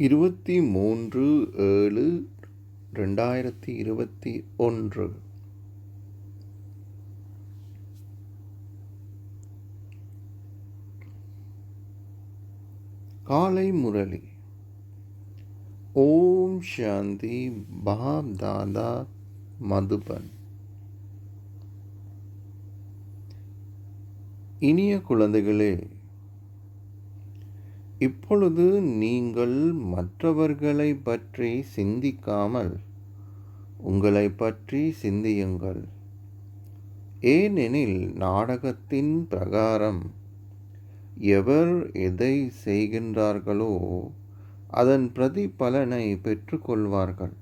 23/7/2021 காலை முரளி. ஓம் சாந்தி. பாப் தாதா, மதுபன். இனிய குழந்தைகளே, இப்பொழுது நீங்கள் மற்றவர்களை பற்றி சிந்திக்காமல் உங்களை பற்றி சிந்தியுங்கள். ஏனெனில் நாடகத்தின் பிரகாரம் எவர் எதை செய்கின்றார்களோ அதன் பிரதிபலனை பெற்றுக்கொள்வார்கள்.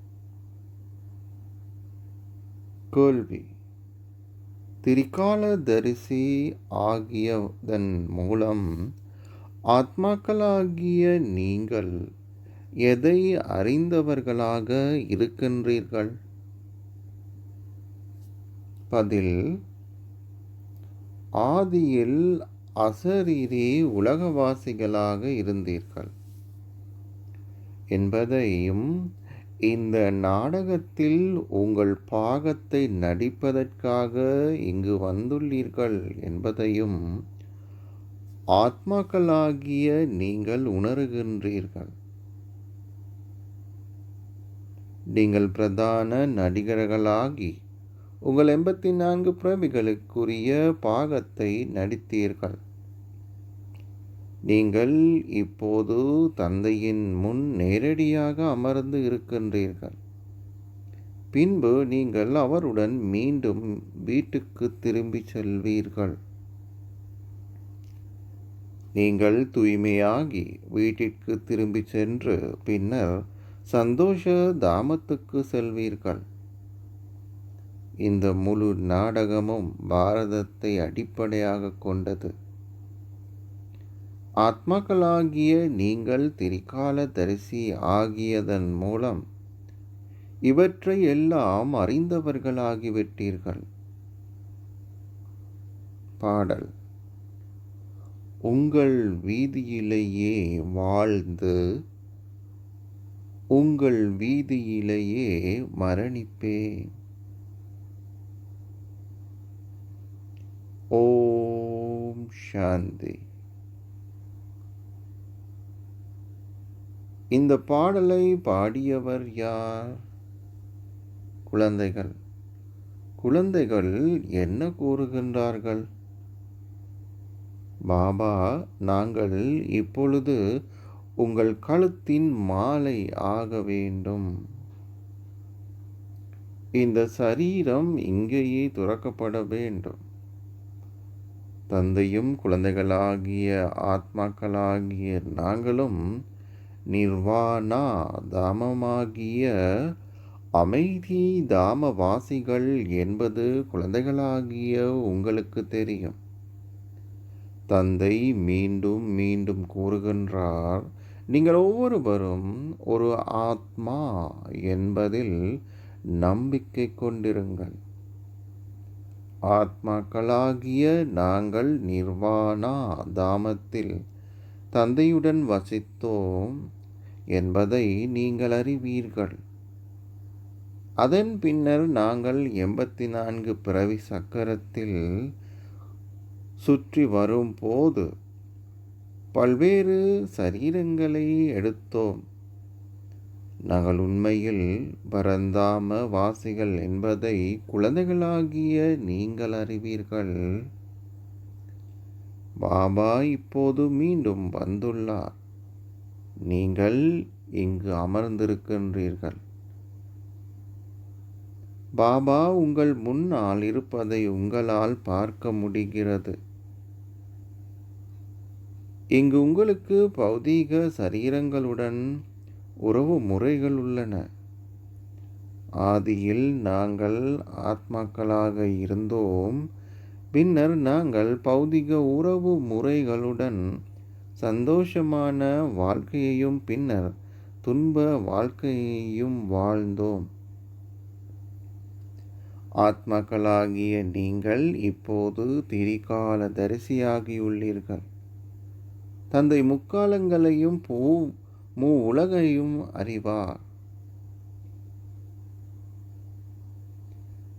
கேள்வி: திரிகால தரிசி ஆகியதன் மூலம் ஆத்மாக்களாகிய நீங்கள் எதை அறிந்தவர்களாக இருக்கின்றீர்கள்? பதில்: ஆதியில் அசரீரி உலகவாசிகளாக இருந்தீர்கள் என்பதையும், இந்த நாடகத்தில் உங்கள் பாகத்தை நடிப்பதற்காக இங்கு வந்துள்ளீர்கள் என்பதையும் ஆத்மாக்களாகிய நீங்கள் உணர்கின்றீர்கள். நீங்கள் பிரதான நடிகர்களாகி உங்கள் 84 பிறவிகளுக்குரிய பாகத்தை நடித்தீர்கள். நீங்கள் இப்போது தந்தையின் முன் நேரடியாக அமர்ந்து இருக்கின்றீர்கள். பின்பு நீங்கள் அவருடன் மீண்டும் வீட்டுக்கு திரும்பி செல்வீர்கள். நீங்கள் தூய்மையாகி வீட்டிற்கு திரும்பி சென்று பின்னர் சந்தோஷ தாமத்துக்கு செல்வீர்கள். இந்த முழு நாடகமும் பாரதத்தை அடிப்படையாக கொண்டது. ஆத்மாக்களாகிய நீங்கள் திரிகால தரிசி ஆகியதன் மூலம் இவற்றை எல்லாம் அறிந்தவர்களாகிவிட்டீர்கள். பாடல்: உங்கள் வீதியிலேயே வாழ்ந்து உங்கள் வீதியிலேயே மரணிப்பேன். ஓம் சாந்தி. இந்த பாடலை பாடியவர் யார்? குழந்தைகள். குழந்தைகள் என்ன கூறுகின்றார்கள்? பாபா, நாங்கள் இப்பொழுது உங்கள் கழுத்தின் மாலை ஆக வேண்டும். இந்த சரீரம் இங்கேயே துறக்கப்பட வேண்டும். தந்தையும் குழந்தைகளாகிய ஆத்மாக்களாகிய நாங்களும் நிர்வாணா தாமமாகிய அமைதி தாமவாசிகள் என்பது குழந்தைகளாகிய உங்களுக்கு தெரியும். தந்தை மீண்டும் மீண்டும் கூறுகின்றார், நீங்கள் ஒவ்வொருவரும் ஒரு ஆத்மா என்பதில் நம்பிக்கை கொண்டிருங்கள். ஆத்மாக்களாகிய நாங்கள் நிர்வாணா தாமத்தில் தந்தையுடன் வசித்தோம் என்பதை நீங்கள் அறிவீர்கள். அதன் பின்னர் நாங்கள் 84 பிறவி சக்கரத்தில் சுற்றி வரும்போது பல்வேறு சரீரங்களை எடுத்தோம். நாங்கள் உண்மையில் பரந்தாம வாசிகள் என்பதை குழந்தைகளாகிய நீங்கள் அறிவீர்கள். பாபா இப்போது மீண்டும் வந்துள்ளார். நீங்கள் இங்கு அமர்ந்திருக்கின்றீர்கள். பாபா உங்கள் முன்னால் இருப்பதை உங்களால் பார்க்க முடிகிறது. இங்கு உங்களுக்கு பௌதீக சரீரங்களுடன் உறவு முறைகள் உள்ளன. ஆதியில் நாங்கள் ஆத்மாக்களாக இருந்தோம். பின்னர் நாங்கள் பௌதிக உறவு முறைகளுடன் சந்தோஷமான வாழ்க்கையையும் பின்னர் துன்ப வாழ்க்கையையும் வாழ்ந்தோம். ஆத்மாக்களாகிய நீங்கள் இப்போது திரிகால தரிசியாகியுள்ளீர்கள். தந்தை முக்காலங்களையும் உலகையும் அறிவார்.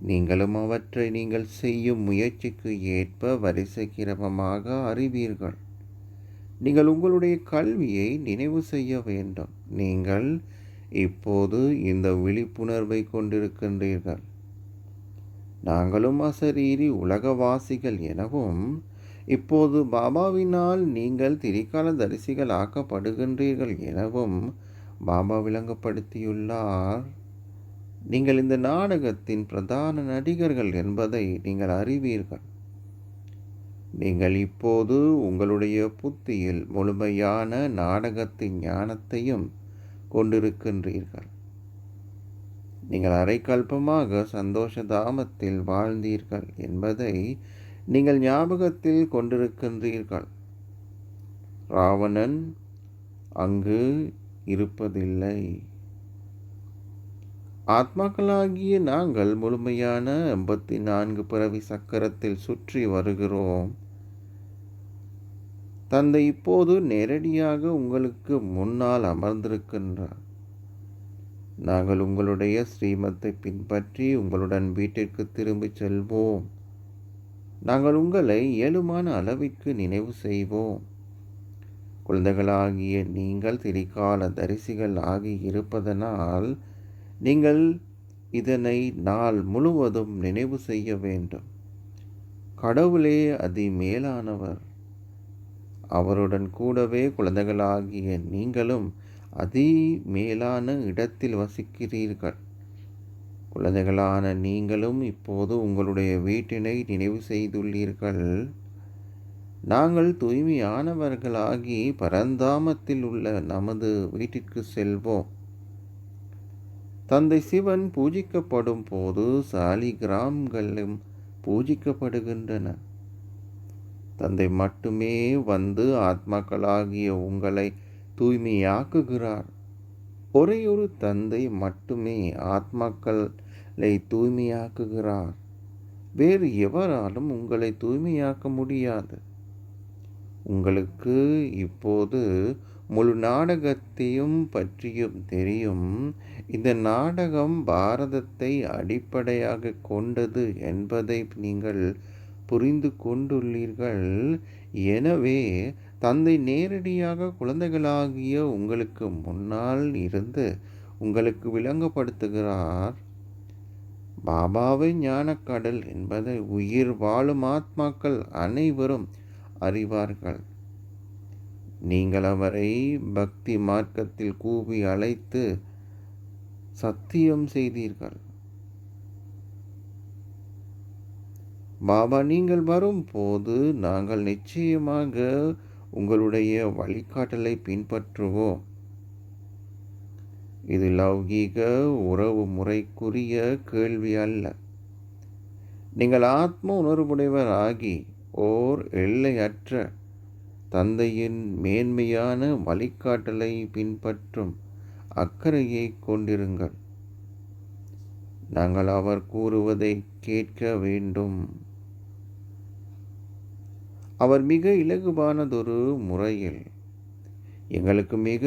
நீங்களும் அவற்றை நீங்கள் செய்யும் முயற்சிக்கு ஏற்ப வரிசை கிரமமாக அறிவீர்கள். நீங்கள் உங்களுடைய கல்வியை நினைவு செய்ய வேண்டும். நீங்கள் இப்போது இந்த விழிப்புணர்வை கொண்டிருக்கின்றீர்கள். நாங்களும் அசரீரி உலகவாசிகள் எனவும், இப்போது பாபாவினால் நீங்கள் திரிகால தரிசிகள் ஆக்கப்படுகின்றீர்கள் எனவும் பாபா விளங்கப்படுத்தியுள்ளார். நீங்கள் இந்த நாடகத்தின் பிரதான நடிகர்கள் என்பதை நீங்கள் அறிவீர்கள். நீங்கள் இப்போது உங்களுடைய புத்தியில் முழுமையான நாடகத்தின் ஞானத்தையும் கொண்டிருக்கின்றீர்கள். நீங்கள் அரைக்கல்பமாக சந்தோஷ தாமத்தில் வாழ்ந்தீர்கள் என்பதை நீங்கள் ஞாபகத்தில் கொண்டிருக்கின்றீர்கள். ராவணன் அங்கு இருப்பதில்லை. ஆத்மாக்களாகிய நாங்கள் முழுமையான 84 பிறவி சக்கரத்தில் சுற்றி வருகிறோம். தந்தை இப்போது நேரடியாக உங்களுக்கு முன்னால் அமர்ந்திருக்கின்றார். நாங்கள் உங்களுடைய ஸ்ரீமத்தை பின்பற்றி உங்களுடன் வீட்டிற்கு திரும்பிச் செல்வோம். நாங்கள் உங்களை இயலுமான அளவிற்கு நினைவு செய்வோம். குழந்தைகளாகிய நீங்கள் திரிகால தரிசிகள் ஆகி இருப்பதனால் நீங்கள் இதனை நாள் முழுவதும் நினைவு செய்ய வேண்டும். கடவுளே அதி மேலானவர். அவருடன் கூடவே குழந்தைகளாகிய நீங்களும் அதி மேலான இடத்தில் வசிக்கிறீர்கள். குழந்தைகளான நீங்களும் இப்போது உங்களுடைய வீட்டினை நினைவு செய்துள்ளீர்கள். நாங்கள் தூய்மையானவர்களாகி பரந்தாமத்தில் உள்ள நமது வீட்டிற்கு செல்வோம். தந்தை சிவன் பூஜிக்கப்படும் போது சாலிகிராம்களும் பூஜிக்கப்படுகின்றன. தந்தை மட்டுமே வந்து ஆத்மாக்களாகிய உங்களை தூய்மையாக்குகிறார். ஒரேயொரு தந்தை மட்டுமே ஆத்மாக்களை தூய்மையாக்குகிறார். வேறு எவராலும் உங்களை தூய்மையாக்க முடியாது. உங்களுக்கு இப்போது முழு நாடகத்தையும் பற்றியும் தெரியும். இந்த நாடகம் பாரதத்தை அடிப்படையாக கொண்டது என்பதை நீங்கள் புரிந்து கொண்டுள்ளீர்கள். எனவே தந்தை நேரடியாக குழந்தைகளாகிய உங்களுக்கு முன்னால் இருந்து உங்களுக்கு விளங்கப்படுத்துகிறார். பாபாவை ஞானக்கடல் என்பதை உயிர் வாழும் ஆத்மாக்கள் அனைவரும் அறிவார்கள். நீங்கள் அவரை பக்தி மார்க்கத்தில் கூவி அழைத்து சத்தியம் செய்தீர்கள். பாபா, நீங்கள் வரும்போது நாங்கள் நிச்சயமாக உங்களுடைய வழிகாட்டலை பின்பற்றுவோம். இது லௌகீக உறவு முறைக்குரிய கேள்வி அல்ல. நீங்கள் ஆத்ம உணர்வுடையவர் ஆகி ஓர் எல்லையற்ற தந்தையின் மேன்மையான வழிகாட்டலை பின்பற்றும் அக்கறையை கொண்டிருங்கள். நாங்கள் அவர் கூறுவதை கேட்க வேண்டும். அவர் மிக இலகுவானதொரு முறையில் எங்களுக்கு மிக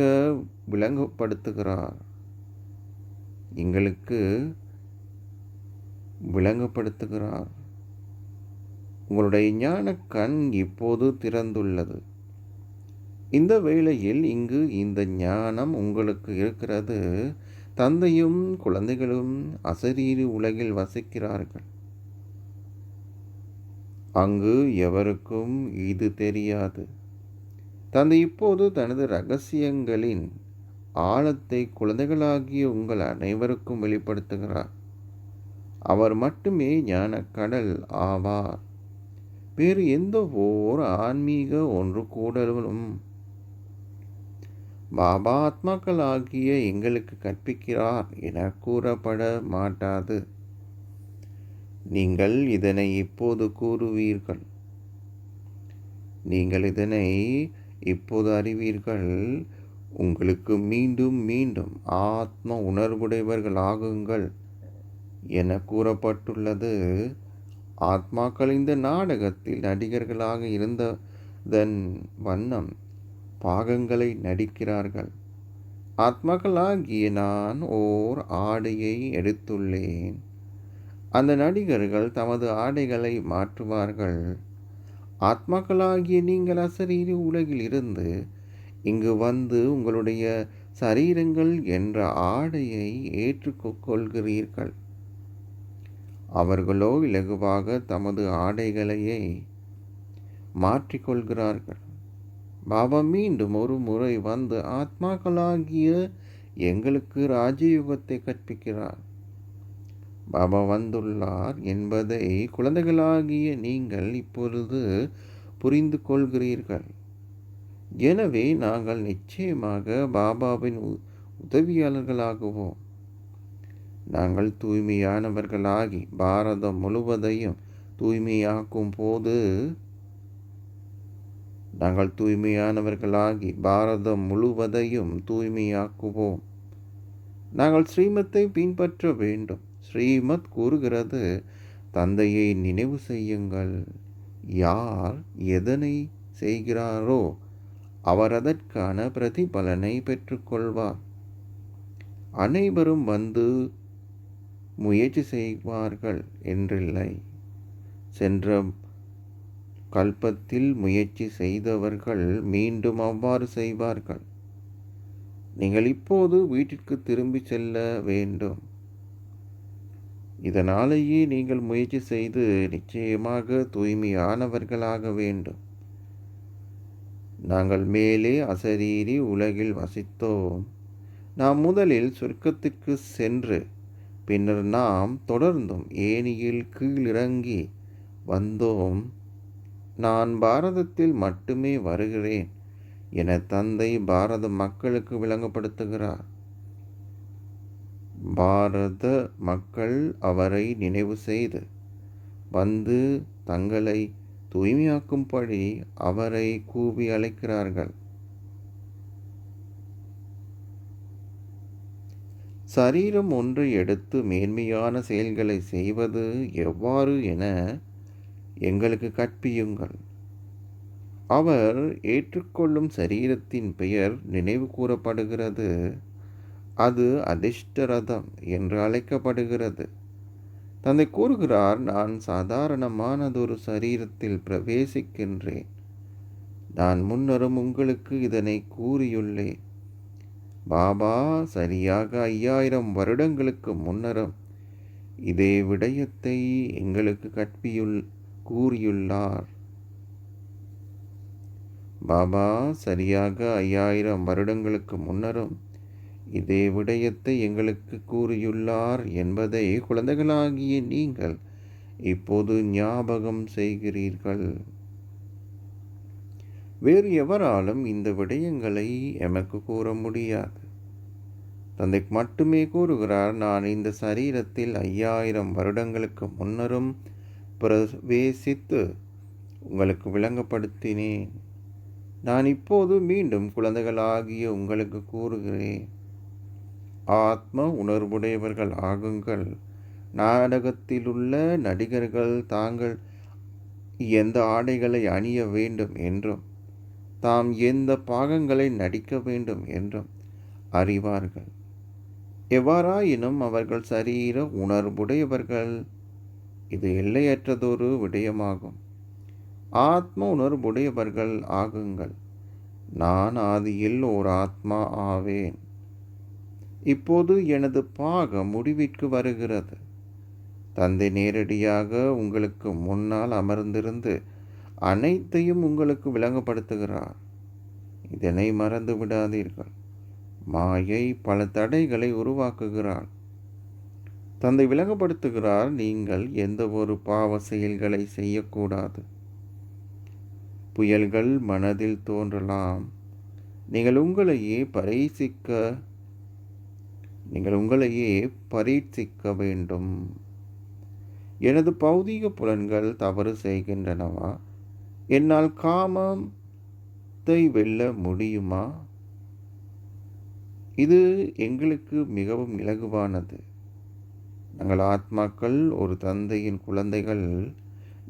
விளங்கப்படுத்துகிறார். உங்களுடைய ஞான கண் இப்போது திறந்துள்ளது. இந்த வேளையில் இங்கு இந்த ஞானம் உங்களுக்கு இருக்கிறது. தந்தையும் குழந்தைகளும் அசரீரி உலகில் வசிக்கிறார்கள். அங்கு எவருக்கும் இது தெரியாது. தந்தை இப்போது தனது இரகசியங்களின் ஆழத்தை குழந்தைகளாகிய உங்கள் அனைவருக்கும் வெளிப்படுத்துகிறார். அவர் மட்டுமே ஞானக்கடல் ஆவார். வேறு எந்த ஓர் ஆன்மீக ஒன்று கூடலும் பாபா ஆத்மாக்கள் ஆகிய எங்களுக்கு கற்பிக்கிறார் என கூறப்பட மாட்டாது. நீங்கள் இதனை இப்போது கூறுவீர்கள். நீங்கள் இதனை இப்போது அறிவீர்கள். உங்களுக்கு மீண்டும் மீண்டும் ஆத்ம உணர்வுடையவர்கள் ஆகுங்கள் என கூறப்பட்டுள்ளது. ஆத்மாக்கள் இந்த நாடகத்தில் நடிகர்களாக இருந்ததன் வண்ணம் பாகங்களை நடிக்கிறார்கள். ஆத்மாக்களாகிய நான் ஓர் ஆடையை எடுத்துள்ளேன். அந்த நடிகர்கள் தமது ஆடைகளை மாற்றுவார்கள். ஆத்மாக்களாகிய நீங்கள் அசரீரி உலகில் இருந்து இங்கு வந்து உங்களுடைய சரீரங்கள் என்ற ஆடையை ஏற்றுக்கொள்கிறீர்கள். அவர்களோ இலகுவாக தமது ஆடைகளையே மாற்றிக்கொள்கிறார்கள். பாபா மீண்டும் ஒரு முறை வந்து ஆத்மாக்களாகிய எங்களுக்கு ராஜயோகத்தை கற்பிக்கிறார். பாபா வந்துள்ளார் என்பதை குழந்தைகளாகிய நீங்கள் இப்பொழுது புரிந்து கொள்கிறீர்கள். எனவே நாங்கள் நிச்சயமாக பாபாவின் உதவியாளர்களாகுவோம். நாங்கள் தூய்மையானவர்களாகி பாரதம் முழுவதையும் தூய்மையாக்கும் போது தூய்மையாக்குவோம். நாங்கள் ஸ்ரீமத்தை பின்பற்ற வேண்டும். ஸ்ரீமத் கூறுகிறது, தந்தையை நினைவு செய்யுங்கள். யார் எதனை செய்கிறாரோ அவர் அதற்கான பிரதிபலனை பெற்றுக்கொள்வார். அனைவரும் வந்து முயற்சி செய்வார்கள் என்றில்லை. சென்ற கல்பத்தில் முயற்சி செய்தவர்கள் மீண்டும் அவ்வாறு செய்வார்கள். நீங்கள் இப்போது வீட்டிற்கு திரும்பி செல்ல வேண்டும். இதனாலேயே நீங்கள் முயற்சி செய்து நிச்சயமாக தூய்மையானவர்களாக வேண்டும். நாங்கள் மேலே அசரீரி உலகில் வசித்தோம். நாம் முதலில் சொர்க்கத்திற்கு சென்று பின்னர் நாம் தொடர்ந்தும் ஏணியில் கீழிறங்கி வந்தோம். நான் பாரதத்தில் மட்டுமே வருகிறேன் என தந்தை பாரத மக்களுக்கு விளங்கப்படுத்துகிறார். பாரத மக்கள் அவரை நினைவு செய்து வந்து தங்களை தூய்மையாக்கும்படி அவரை கூவி அழைக்கிறார்கள். சரீரம் ஒன்றை எடுத்து மேன்மையான செயல்களை செய்வது எவ்வாறு என எங்களுக்கு கற்பியுங்கள். அவர் ஏற்றுக்கொள்ளும் சரீரத்தின் பெயர் நினைவு கூறப்படுகிறது. அது அதிர்ஷ்டரதம் என்று அழைக்கப்படுகிறது. தந்தை கூறுகிறார், நான் சாதாரணமானதொரு சரீரத்தில் பிரவேசிக்கின்றேன். நான் முன்னரும் உங்களுக்கு இதனை கூறியுள்ளேன். பாபா சரியாக 5000 வருடங்களுக்கு முன்னரும் இதே விடயத்தை எங்களுக்கு கூறியுள்ளார். பாபா சரியாக 5000 வருடங்களுக்கு முன்னரும் இதே விடயத்தை எங்களுக்கு கூறியுள்ளார் என்பதை குழந்தைகளாகிய நீங்கள் இப்போது ஞாபகம் செய்கிறீர்கள். வேறு எவராலும் இந்த விடயங்களை எமக்கு கூற முடியாது. தந்தை மட்டுமே கூறுகிறார், நான் இந்த சரீரத்தில் 5000 வருடங்களுக்கு முன்னரும் பிரவேசித்து உங்களுக்கு விளங்கப்படுத்தினேன். நான் இப்போது மீண்டும் குழந்தைகளாகிய உங்களுக்கு கூறுகிறேன், ஆத்ம உணர்வுடையவர்கள் ஆகுங்கள். நாடகத்திலுள்ள நடிகர்கள் தாங்கள் எந்த ஆடைகளை அணிய வேண்டும் என்றும் தாம் எந்த பாகங்களை நடிக்க வேண்டும் என்றும் அறிவார்கள். எவ்வாறாயினும் அவர்கள் சரீர உணர்வுடையவர்கள். இது எல்லையற்றதொரு விடயமாகும். ஆத்ம உணர்வுடையவர்கள் ஆகுங்கள். நான் ஆதியில் ஓர் ஆத்மா ஆவேன். இப்போது எனது பாகம் முடிவிற்கு வருகிறது. தந்தை நேரடியாக உங்களுக்கு முன்னால் அமர்ந்திருந்து அனைத்தையும் உங்களுக்கு விளங்கப்படுத்துகிறார். இதனை மறந்து விடாதீர்கள். மாயை பல தடைகளை உருவாக்குகிறார். தந்தை விளங்கப்படுத்துகிறார், நீங்கள் எந்த ஒரு பாவ செயல்களை செய்யக்கூடாது. புயல்கள் மனதில் தோன்றலாம். நீங்கள் உங்களையே பரீட்சிக்க வேண்டும். எனது பௌதீக புலன்கள் தவறு செய்கின்றனவா? என்னால் காமத்தை வெல்ல முடியுமா? இது எங்களுக்கு மிகவும் இலகுவானது. நாங்கள் ஆத்மாக்கள், ஒரு தந்தையின் குழந்தைகள்.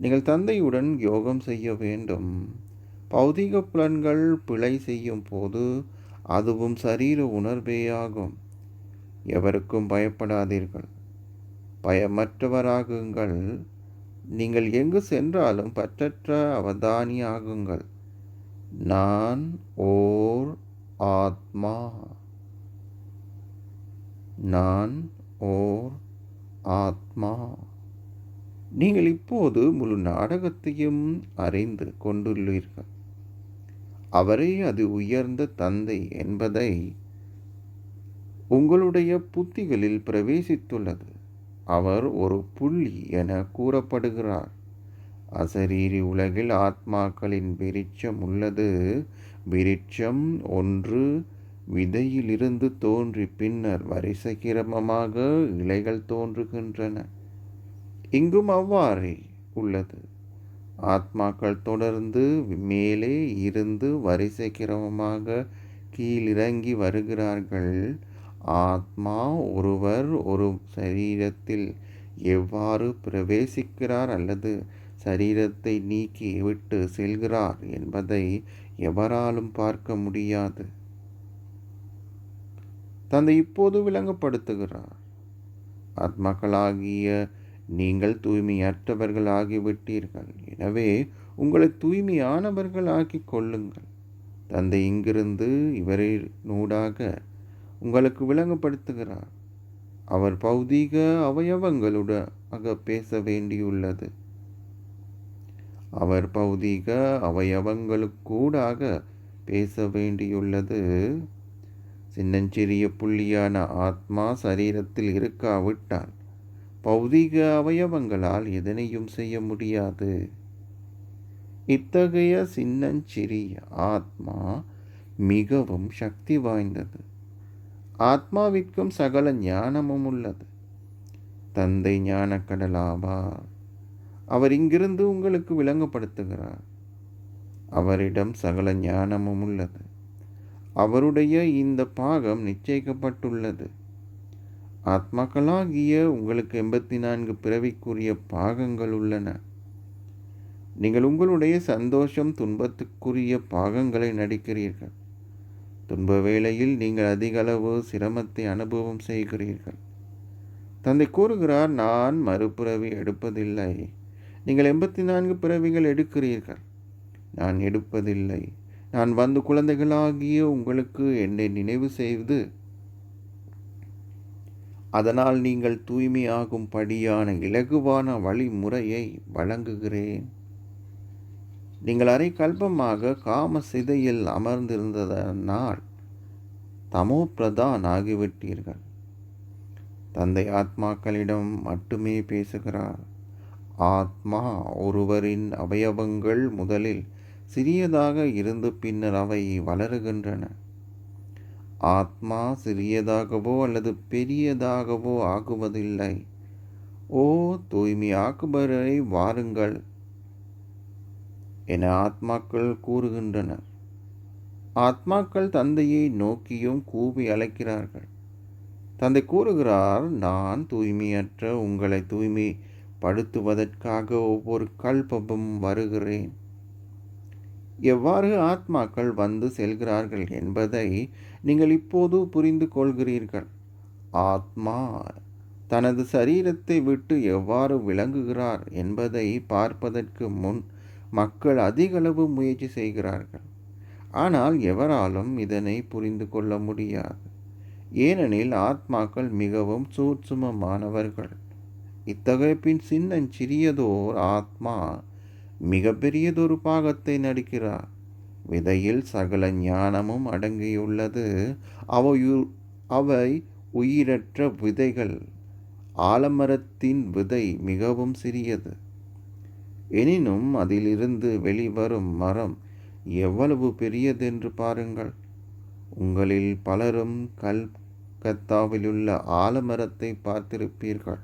நீங்கள் தந்தையுடன் யோகம் செய்ய வேண்டும். பௌதீக புலன்கள் பிழை செய்யும் போது அதுவும் சரீர உணர்வேயாகும். எவருக்கும் பயப்படாதீர்கள், பயமற்றவராகுங்கள். நீங்கள் எங்கு சென்றாலும் பற்றற்ற அவதானியாகுங்கள். நான் ஓர் ஆத்மா. நான் ஓர் ஆத்மா. நீங்கள் இப்போது முழு நாடகத்தையும் அறிந்து கொண்டுள்ளீர்கள். அவரே அது உயர்ந்த தந்தை என்பதை உங்களுடைய புத்திகளில் பிரவேசித்துள்ளது. அவர் ஒரு புள்ளி என கூறப்படுகிறார். அசரீரி உலகில் ஆத்மாக்களின் விருட்சம் உள்ளது. விருட்சம் ஒன்று விதையிலிருந்து தோன்றி பின்னர் வரிசை கிரமமாக இலைகள் தோன்றுகின்றன. இங்கும் அவ்வாறே உள்ளது. ஆத்மாக்கள் தொடர்ந்து மேலே இருந்து வரிசை கிரமமாக கீழிறங்கி வருகிறார்கள். ஆத்மா ஒருவர் ஒரு சரீரத்தில் எவ்வாறு பிரவேசிக்கிறார் அல்லது சரீரத்தை நீக்கி விட்டு செல்கிறார் என்பதை எவராலும் பார்க்க முடியாது. தந்தை இப்போது விளங்கப்படுத்துகிறார். ஆத்மாக்களாகிய நீங்கள் தூய்மையற்றவர்கள் ஆகிவிட்டீர்கள். எனவே உங்களை தூய்மையானவர்கள் ஆக்கிக் கொள்ளுங்கள். தந்தை இங்கிருந்து இவரினூடாக உங்களுக்கு விளங்கப்படுத்துகிறார். அவர் பௌதீக அவயவங்களுடாக பேச வேண்டியுள்ளது. அவர் பௌதீக அவயவங்களுக்கூடாக பேச வேண்டியுள்ளது. சின்னஞ்சிறிய புள்ளியான ஆத்மா சரீரத்தில் இருக்காவிட்டால் பௌதீக அவயவங்களால் எதனையும் செய்ய முடியாது. இத்தகைய சின்னஞ்சிறிய ஆத்மா மிகவும் சக்தி வாய்ந்தது. ஆத்மாவிற்கும் சகல ஞானமும் உள்ளது. தந்தை ஞானக்கடலாவார். அவர் இங்கிருந்து உங்களுக்கு விளங்கப்படுத்துகிறார். அவரிடம் சகல ஞானமும் உள்ளது. அவருடைய இந்த பாகம் நிச்சயிக்கப்பட்டுள்ளது. ஆத்மாக்களாகிய உங்களுக்கு 84 பிறவிக்குரிய பாகங்கள் உள்ளன. நீங்கள் உங்களுடைய சந்தோஷம் துன்பத்துக்குரிய பாகங்களை நடிக்கிறீர்கள். துன்ப வேளையில் நீங்கள் அதிகளவு சிரமத்தை அனுபவம் செய்கிறீர்கள். தந்தை கூறுகிறார், நான் மறுபிறவி எடுப்பதில்லை. நீங்கள் 84 பிறவிகள் எடுக்கிறீர்கள். நான் எடுப்பதில்லை. நான் வந்து குழந்தைகளாகிய உங்களுக்கு என்னை நினைவு செய்து அதனால் நீங்கள் தூய்மையாகும் படியான இலகுவான வழிமுறையை வழங்குகிறேன். நீங்கள் அரை கல்பமாக காம சிதையில் அமர்ந்திருந்ததனால் தமோ பிரதான் ஆகிவிட்டீர்கள். தந்தை ஆத்மாக்களிடம் மட்டுமே பேசுகிறார். ஆத்மா ஒருவரின் அவயவங்கள் முதலில் சிறியதாக இருந்து பின்னர் அவை வளருகின்றன. ஆத்மா சிறியதாகவோ அல்லது பெரியதாகவோ ஆகுவதில்லை. ஓ தூய்மையாக்குபவரை வாருங்கள் என ஆத்மாக்கள் கூறுகின்றனர். ஆத்மாக்கள் தந்தையை நோக்கியும் கூவி அழைக்கிறார்கள். தந்தை கூறுகிறார், நான் தூய்மையற்ற உங்களை தூய்மைப்படுத்துவதற்காக ஒவ்வொரு கல்பமும் வருகிறேன். எவ்வாறு ஆத்மாக்கள் வந்து செல்கிறார்கள் என்பதை நீங்கள் இப்போது புரிந்து கொள்கிறீர்கள். ஆத்மா தனது சரீரத்தை விட்டு எவ்வாறு விளங்குகிறார் என்பதை பார்ப்பதற்கு முன் மக்கள் அதிகளவு முயற்சி செய்கிறார்கள். ஆனால் எவராலும் இதனை புரிந்து கொள்ள முடியாது. ஏனெனில் ஆத்மாக்கள் மிகவும் சூட்சுமமானவர்கள். இத்தகைய பின் சின்னஞ்சிறியதோர் ஆத்மா மிக பெரியதொரு பாகத்தை நடிக்கிறார். விதையில் சகல ஞானமும் அடங்கியுள்ளது. அவை உயிரற்ற விதைகள். ஆலமரத்தின் விதை மிகவும் சிறியது. எனினும் அதிலிருந்து வெளிவரும் மரம் எவ்வளவு பெரியதென்று பாருங்கள். உங்களில் பலரும் கல்கத்தாவிலுள்ள ஆலமரத்தை பார்த்திருப்பீர்கள்.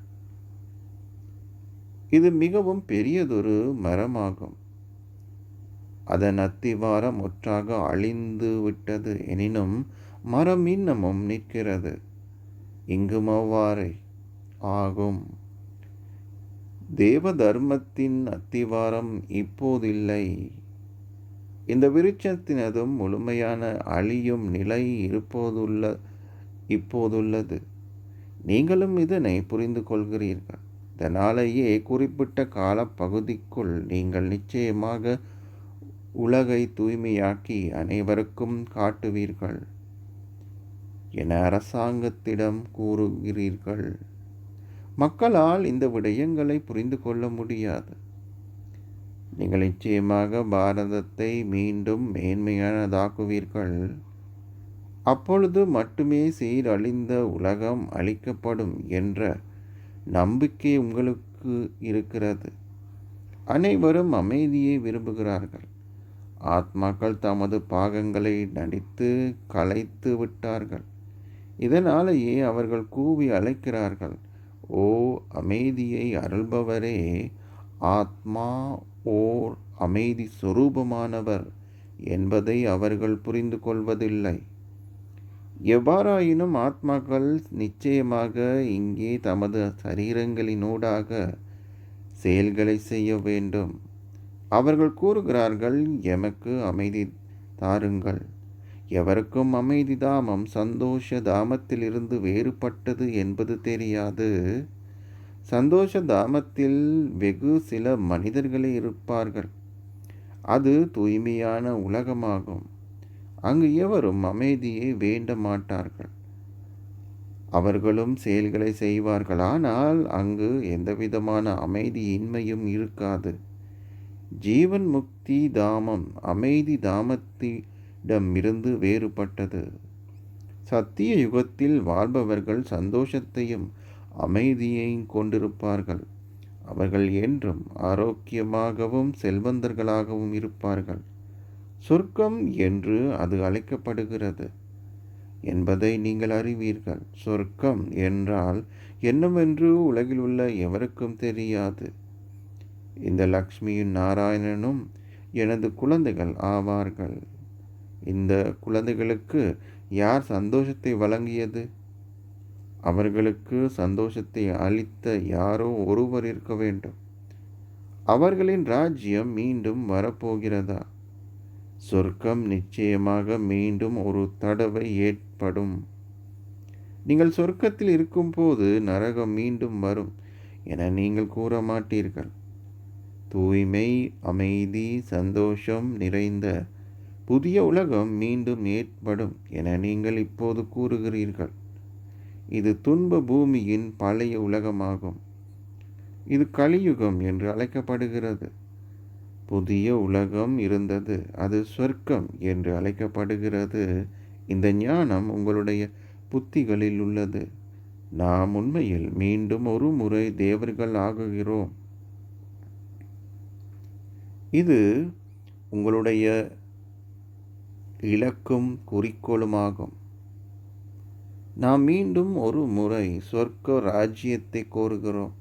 இது மிகவும் பெரியதொரு மரமாகும். அதன் அத்திவாரம் ஒற்றாக அழிந்து விட்டது. எனினும் மரம் இன்னமும் நிற்கிறது. இங்கும் அவ்வாறே ஆகும். தேவ தர்மத்தின் அத்திவாரம் இப்போதில்லை. இந்த விருட்சத்தினதும் முழுமையான அழியும் நிலை இப்போதுள்ளது. நீங்களும் இதனை புரிந்து கொள்கிறீர்கள். இதனாலேயே குறிப்பிட்ட காலப்பகுதிக்குள் நீங்கள் நிச்சயமாக உலகை தூய்மையாக்கி அனைவருக்கும் காட்டுவீர்கள் என அரசாங்கத்திடம் கூறுகிறீர்கள். மக்களால் இந்த விடயங்களை புரிந்து கொள்ள முடியாது. நீங்கள் நிச்சயமாக பாரதத்தை மீண்டும் மேன்மையானதாக்குவீர்கள். அப்பொழுது மட்டுமே சீரழிந்த உலகம் அழிக்கப்படும் என்ற நம்பிக்கை உங்களுக்கு இருக்கிறது. அனைவரும் அமைதியை விரும்புகிறார்கள். ஆத்மாக்கள் தமது பாகங்களை நடித்து கலைத்து விட்டார்கள். இதனாலேயே அவர்கள் கூவி அழைக்கிறார்கள், ஓ அமைதியை அருள்பவரே, ஆத்மா ஓர் அமைதி சொரூபமானவர் என்பதை அவர்கள் புரிந்து கொள்வதில்லை. எவ்வாறாயினும் ஆத்மாக்கள் நிச்சயமாக இங்கே தமது சரீரங்களினூடாக செயல்களை செய்ய வேண்டும். அவர்கள் கூறுகிறார்கள், எமக்கு அமைதி தாருங்கள். எவருக்கும் அமைதி தாமம் சந்தோஷ தாமத்திலிருந்து வேறுபட்டது என்பது தெரியாது. சந்தோஷ தாமத்தில் வெகு சில மனிதர்களே இருப்பார்கள். அது தூய்மையான உலகமாகும். அங்கு எவரும் அமைதியை வேண்ட மாட்டார்கள். அவர்களும் செயல்களை செய்வார்கள், ஆனால் அங்கு எந்தவிதமான அமைதியின்மையும் இருக்காது. ஜீவன் முக்தி தாமம் அமைதி தாமத்திடமிருந்து வேறுபட்டது. சத்திய யுகத்தில் வாழ்பவர்கள் சந்தோஷத்தையும் அமைதியையும் கொண்டிருப்பார்கள். அவர்கள் என்றும் ஆரோக்கியமாகவும் செல்வந்தர்களாகவும் இருப்பார்கள். சொர்க்கம் என்று அது அழைக்கப்படுகிறது என்பதை நீங்கள் அறிவீர்கள். சொர்க்கம் என்றால் என்னவென்று உலகில் உள்ள எவருக்கும் தெரியாது. இந்த லக்ஷ்மியும் நாராயணனும் எனது குழந்தைகள் ஆவார்கள். இந்த குழந்தைகளுக்கு யார் சந்தோஷத்தை வழங்கியது? அவர்களுக்கு சந்தோஷத்தை அளித்த யாரோ ஒருவர் இருக்க வேண்டும். அவர்களின் ராஜ்யம் மீண்டும் வரப்போகிறதா? சொர்க்கம் நிச்சயமாக மீண்டும் ஒரு தடவை ஏற்படும். நீங்கள் சொர்க்கத்தில் இருக்கும்போது நரகம் மீண்டும் வரும் என நீங்கள் கூற மாட்டீர்கள். தூய்மை, அமைதி, சந்தோஷம் நிறைந்த புதிய உலகம் மீண்டும் ஏற்படும் என நீங்கள் இப்போது கூறுகிறீர்கள். இது துன்ப பூமியின் பழைய உலகமாகும். இது கலியுகம் என்று அழைக்கப்படுகிறது. புதிய உலகம் இருந்தது, அது சொர்க்கம் என்று அழைக்கப்படுகிறது. இந்த ஞானம் உங்களுடைய புத்திகளில் உள்ளது. நாம் உண்மையில் மீண்டும் ஒரு முறை தேவர்கள் ஆகுகிறோம். இது உங்களுடைய இலக்கும் குறிக்கோளுமாகும். நாம் மீண்டும் ஒரு முறை சொர்க்க ராஜ்யத்தை கோருகிறோம்.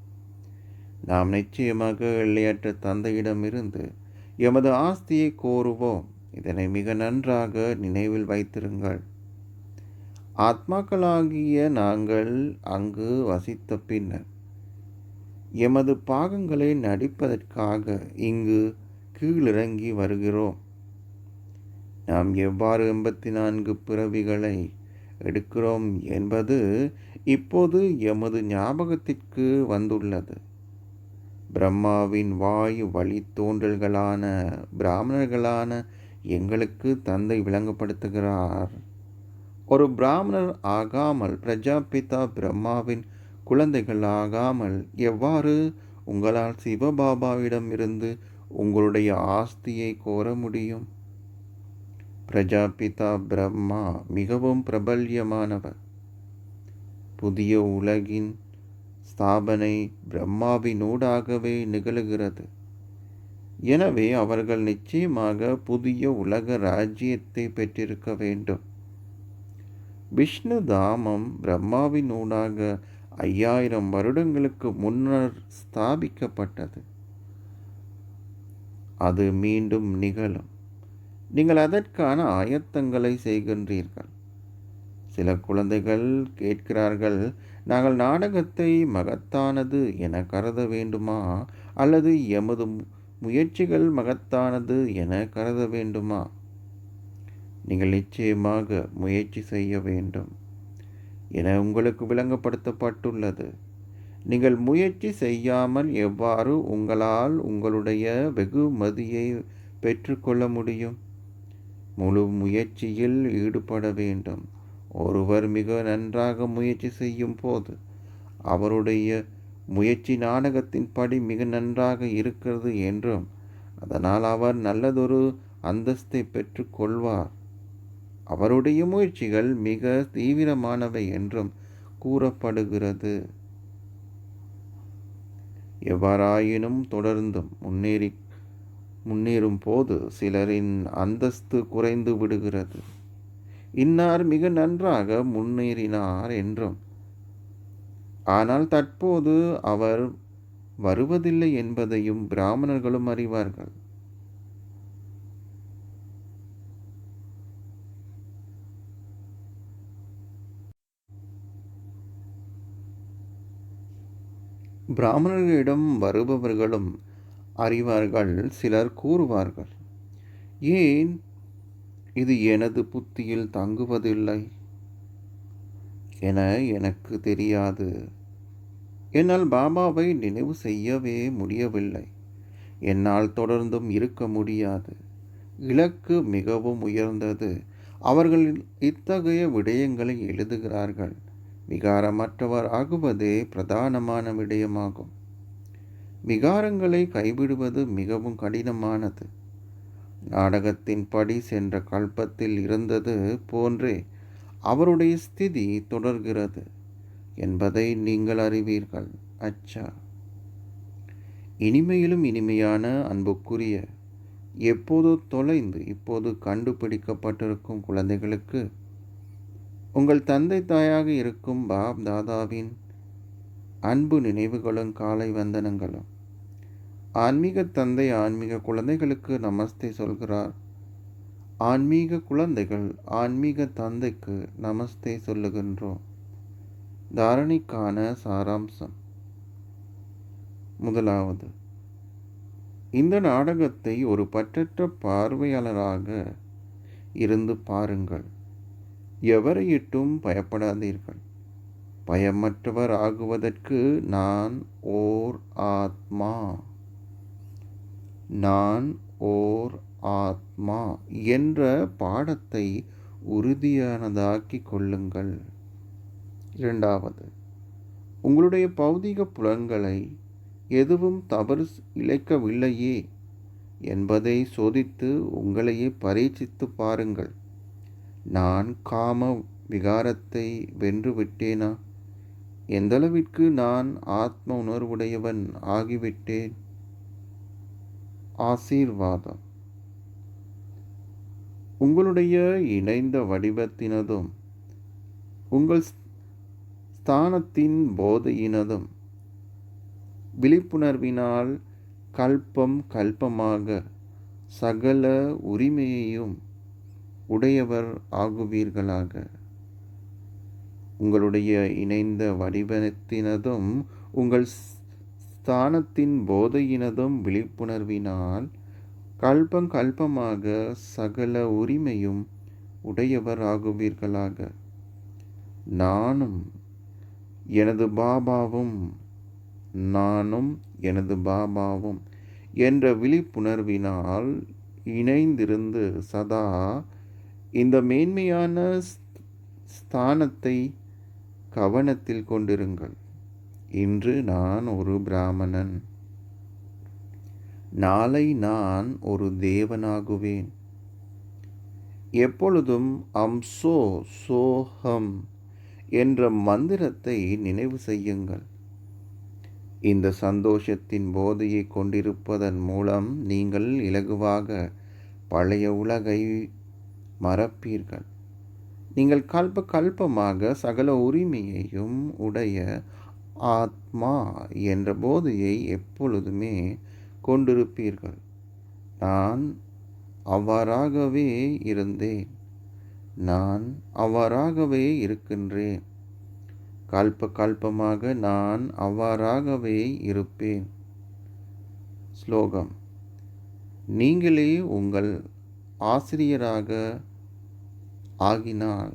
நாம் நிச்சயமாக எல்லையற்ற தந்தையிடமிருந்து எமது ஆஸ்தியை கோருவோம். இதனை மிக நன்றாக நினைவில் வைத்திருங்கள். ஆத்மாக்களாகிய நாங்கள் அங்கு வசித்த பின்னர் எமது பாகங்களை நடிப்பதற்காக இங்கு கீழிறங்கி வருகிறோம். நாம் எவ்வாறு 84 பிறவிகளை எடுக்கிறோம் என்பது இப்போது எமது ஞாபகத்திற்கு வந்துள்ளது. பிரம்மாவின் வாயு வழித்தோன்றல்களான பிராமணர்களான எங்களுக்கு தந்தை விளங்கப்படுத்துகிறார். ஒரு பிராமணர் ஆகாமல், பிரஜாபிதா பிரம்மாவின் குழந்தைகள் ஆகாமல் எவ்வாறு உங்களால் சிவபாபாவிடம் இருந்து உங்களுடைய ஆஸ்தியை கோர முடியும்? பிரஜாபிதா பிரம்மா மிகவும் பிரபல்யமானவர். புதிய உலகின் ஸ்தாபனை பிரம்மாவினூடாகவே நிகழுகிறது. எனவே அவர்கள் நிச்சயமாக புதிய உலக ராஜ்யத்தை பெற்றிருக்க வேண்டும். விஷ்ணு தாமம் பிரம்மாவினூடாக 5000 வருடங்களுக்கு முன்னர் ஸ்தாபிக்கப்பட்டது. அது மீண்டும் நிகழும். நீங்கள் அதற்கான ஆயத்தங்களை செய்கின்றீர்கள். சில குழந்தைகள் கேட்கிறார்கள், நாங்கள் நாடகத்தை மகத்தானது என கருத வேண்டுமா, அல்லது எமது முயற்சிகள் மகத்தானது என கருத வேண்டுமா? நீங்கள் நிச்சயமாக முயற்சி செய்ய வேண்டும் என உங்களுக்கு விளங்கப்படுத்தப்பட்டுள்ளது. நீங்கள் முயற்சி செய்யாமல் எவ்வாறு உங்களால் உங்களுடைய வெகுமதியை பெற்றுக்கொள்ள முடியும்? முழு முயற்சியில் ஈடுபட வேண்டும். ஒருவர் மிக நன்றாக முயற்சி செய்யும் போது அவருடைய முயற்சி நாடகத்தின் படி மிக நன்றாக இருக்கிறது என்றும் அதனால் அவர் நல்லதொரு அந்தஸ்தை பெற்று கொள்வார். அவருடைய முயற்சிகள் மிக தீவிரமானவை என்றும் கூறப்படுகிறது. எவ்வாறாயினும் தொடர்ந்தும் முன்னேறும் போது சிலரின் அந்தஸ்து குறைந்து விடுகிறது. இன்னார் மிக நன்றாக முன்னேறினார் என்றும் ஆனால் தற்போது அவர் வருவதில்லை என்பதையும் பிராமணர்களும் அறிவார்கள். பிராமணர்களிடம் வருபவர்களும் அறிவார்கள். சிலர் கூறுவார்கள், ஏன் இது எனது புத்தியில் தங்குவதில்லை என எனக்கு தெரியாது. என்னால் பாபாவை நினைவு செய்யவே முடியவில்லை. என்னால் தொடர்ந்தும் இருக்க முடியாது. இலக்கு மிகவும் உயர்ந்தது. அவர்கள் இத்தகைய விடயங்களை எழுதுகிறார்கள். விகாரமற்றவர் ஆகுவதே பிரதானமான விடயமாகும். விகாரங்களை கைவிடுவது மிகவும் கடினமானது. நாடகத்தின் படி சென்ற கல்பத்தில் இருந்தது போன்றே அவருடைய ஸ்திதி தொடர்கிறது என்பதை நீங்கள் அறிவீர்கள். அச்சா, இனிமையிலும் இனிமையான அன்புக்குரிய, எப்போதோ தொலைந்து இப்போது கண்டுபிடிக்கப்பட்டிருக்கும் குழந்தைகளுக்கு உங்கள் தந்தை தாயாக இருக்கும் பாப் தாதாவின் அன்பு நினைவுகளும் காலை வந்தனங்களும். ஆன்மீக தந்தை ஆன்மீக குழந்தைகளுக்கு நமஸ்தே சொல்கிறார். ஆன்மீக குழந்தைகள் ஆன்மீக தந்தைக்கு நமஸ்தே சொல்லுகின்றோம். தாரணைக்கான சாராம்சம். முதலாவது, இந்த நாடகத்தை ஒரு பற்றற்ற பார்வையாளராக இருந்து பாருங்கள். எவரையிட்டும் பயப்படாதீர்கள். பயமற்றவர் ஆகுவதற்கு நான் ஓர் ஆத்மா என்ற பாடத்தை உறுதியானதாக்கிக் கொள்ளுங்கள். இரண்டாவது, உங்களுடைய பௌதிக புலன்களை எதுவும் தவறு இழைக்கவில்லையே என்பதை சோதித்து உங்களையே பரீட்சித்து பாருங்கள். நான் காம விகாரத்தை வென்று விட்டேனா? எந்தளவிற்கு நான் ஆத்ம உணர்வுடையவன் ஆகிவிட்டேன்? ஆசீர்வாதம். உங்களுடைய இணைந்த வடிவத்தினதும் உங்கள் ஸ்தானத்தின் போதையினதும் விழிப்புணர்வினால் கல்பமாக சகல உரிமையையும் உடையவர் ஆகுவீர்களாக. உங்களுடைய இணைந்த வடிவத்தினதும் உங்கள் ஸ்தானத்தின் போதையினதும் விழிப்புணர்வினால் கல்பமாக சகல உரிமையும் உடையவர் ஆகுவீர்களாக. நானும் எனது பாபாவும் என்ற விழிப்புணர்வினால் இணைந்திருந்து சதா இந்த மேன்மையான ஸ்தானத்தை கவனத்தில் கொண்டிருங்கள். இன்று நான் ஒரு பிராமணன். நாளை நான் ஒரு தேவனாகுவேன். எப்பொழுதும் அம்சோ சோஹம் என்ற மந்திரத்தை நினைவு செய்யுங்கள். இந்த சந்தோஷத்தின் போதையை கொண்டிருப்பதன் மூலம் நீங்கள் இலகுவாக பழைய உலகை மறப்பீர்கள். நீங்கள் கல்பமாக சகல உரிமையையும் உடைய ஆத்மா என்ற போதையை எப்பொழுதுமே கொண்டிருப்பீர்கள். நான் அவ்வாறாகவே இருந்தேன். நான் அவ்வாறாகவே இருக்கின்றேன். கல்பமாக நான் அவ்வாறாகவே இருப்பேன். ஸ்லோகம். நீங்களே உங்கள் ஆசிரியராக ஆகினால்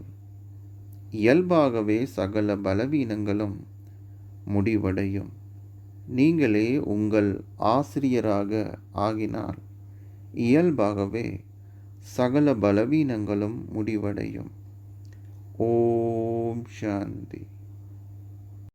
இயல்பாகவே சகல பலவீனங்களும் முடிவடையும். நீங்களே உங்கள் ஆசிரியராக ஆகினால் இயல்பாகவே சகல பலவீனங்களும் முடிவடையும். ஓம் சாந்தி.